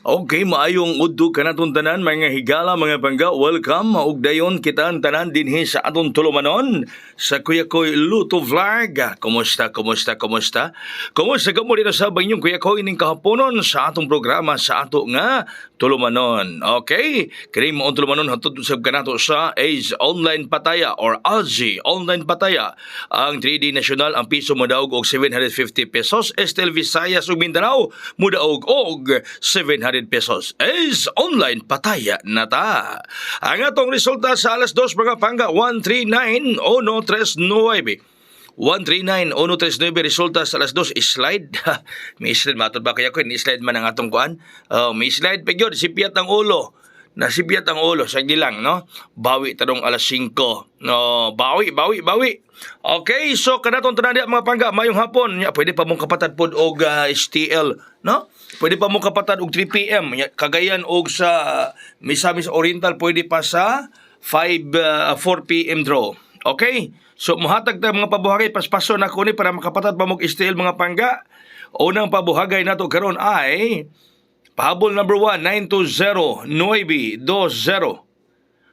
Okay, maayong udto kanatong tanan mga higala mga pangga. Welcome maugdayon kita ang tanan dinhi sa atong tulumanon sa Kuya Koy Luto Vlog. Kumusta? Kumusta ka mo dito sa banyong Kuya Koy ning kahaponon sa atong programa sa ato nga tulumanon. Okay? Kini mo tulumanon hatod sa kanato sa Age Online Pataya or AZI Online Pataya. Ang 3D National ang piso mo daog og 750 pesos. Estel Visayas ug Mindanao mo daog og 700 pesos. Is online pataya na ta. Ang atong resulta sa alas 2 mga pangga 139 ono 39. 139 ono 39 resulta sa alas 2 slide. May slide matod ba kaya ko ni slide man ang atong kuan? May slide pa gyud sipiat ang ulo. Nasipyat ang ulo sa gilang, no? Bawi tanong alas 5. No, bawi. Okay, so kanatong tanan mga pangga mayong hapon, nya pwede pa mong kapatad pod og STL, no? Pwede pa mong kapatad og 3 PM, nya Cagayan og sa Misamis Oriental pwede pa sa 4 PM draw. Okay? So mohatag ta mga pabuhagay paspaso na ko ni para makapatad pa mong STL mga pangga. Unang pabuhagay nato karon ay pahabol number 1, 920-920.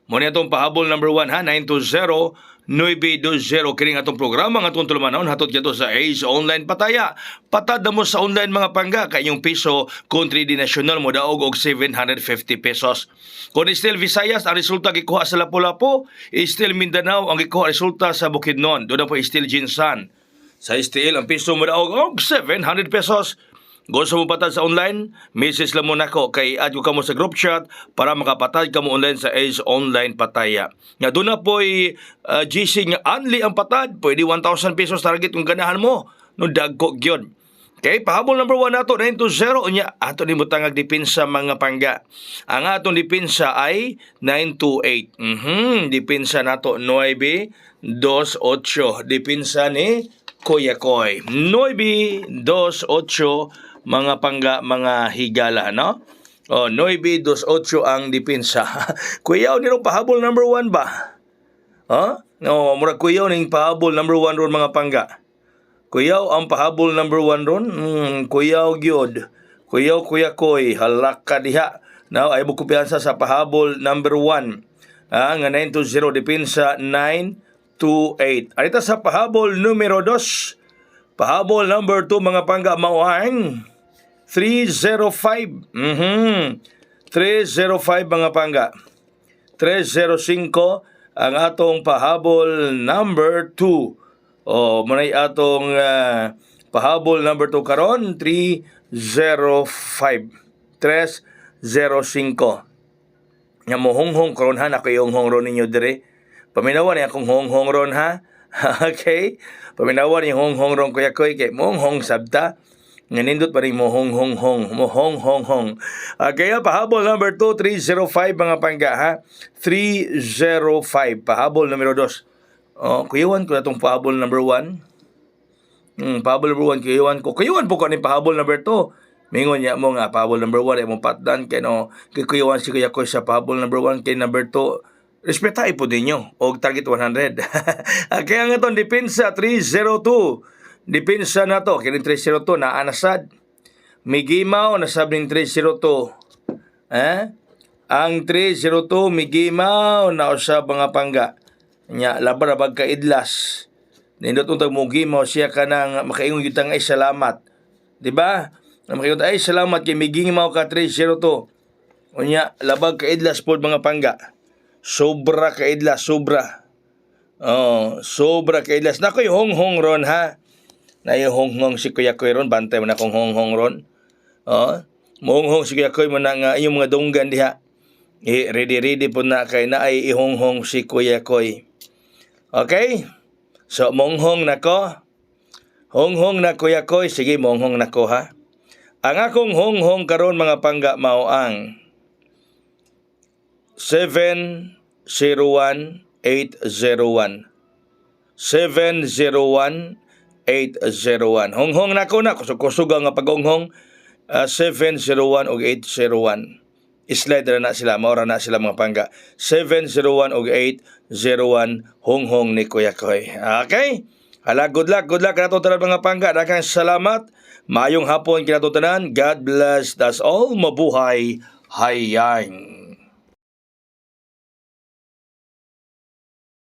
Muna itong pahabol number 1 ha, 920-920. Kining atong programa, nga itong tulumanon, hatod kito sa Age Online Pataya. Patad na mo sa online mga pangga, kayong piso, country di national mo daog og 750 pesos. Kung Estel Visayas, ang resulta gikuha sa Lapu-Lapu, Estel Mindanao, ang gikuha resulta sa Bukidnon. Doon na po Estel Jinsan. Sa Estel, ang piso mo daog og 700 pesos. Gusto mo patad sa online? Message lang mo nako kay add ko kamo sa group chat para makapatad kamo online sa Age Online Pataya. Nga doon na po'y GC nga only ang patad. Pwede 1,000 pesos target kung ganahan mo. No dagko gyud. Okay, pahabol number 1 nato 920 unya ato ni mutangag dipinsa mga pangga. Ang atong dipinsa ay 928. Dipinsa nato 928. Dipinsa ni Kuya Koy 928 mga pangga, mga higala, no? 928 ang dipinsa. Kuyaw nirong pahabol number 1 ba? No, murag kuyaw ning pahabol number 1 ron mga pangga. Kuyaw ang pahabol number 1 ron. Kuyaw gyud. Kuyaw Kuya Koy, halaka diha. Now ay mo kumpiyansa sa pahabol number 1. Nga 920 dipinsa 928. Arita sa pahabol numero 2. Pahabol number 2 mga pangga mauang 305. 305 mga pangga. 305 ang atong pahabol number 2. Manay atong pahabol number 2 karon 305. 305. Nga mohonghong karon ha, ako yung honghong ninyo dire. Paminawan ni akong honghong ron ha. Okay? Paminawan yung honghong ron Kuya Koy kay monghong sabta. Nganindot pa rin mohong. Kaya pahabol number 2, 305 mga pangga ha. 305. Pahabol numero 2. Kuyawan ko na itong pahabol number 1. Pahabol number 1, kuyawan ko. Kuyawan po ko ni pahabol number 2. Mingon niya mo nga, pahabol number 1 ay mong patdan. Kaya no, kuyawan si Kuya Koy sa pahabol number 1 kay number 2. Respetay po din nyo. O target 100. Kaya nga itong depensa 302. Depensa na to. Kaya 302 na anasad. Migimaw nasab ng 302. Ang 302 migimaw na usab mga pangga. Nya labar-abag ka idlas. Nindot untag mo gimaw siya ka nang makaingon yutang ay salamat. Diba? Makaingon ay salamat kay migimaw ka 302. Unya labag ka idlas pod mga pangga. Sobra ka idlas, sobra. Sobra ka idlas. Nakoy honghong ron ha. Na yung honghong si Kuya Koy ron, bantay mo na kong honghong ron. Monghong si Kuya Koy mo na nga yung mga dunggan diha. Ready po na kay na ay ihonghong si Kuya Koy. Okay? So monghong na ko. Honghong na Kuya Koy, sige monghong na ko ha. Ang akong honghong karon mga pangga mao ang 701-801. 701-801. Honghong na ko na. Kusog-kusog ang paghonghong. 701 o 801. Slide na sila. Maura na sila mga pangga. 701 o 801. Honghong ni Kuya Koy. Okay? Hala, good luck. Good luck na ito mga pangga. Daghang salamat. Maayong hapon kinatong tanan. God bless us all. Mabuhay. Hayang.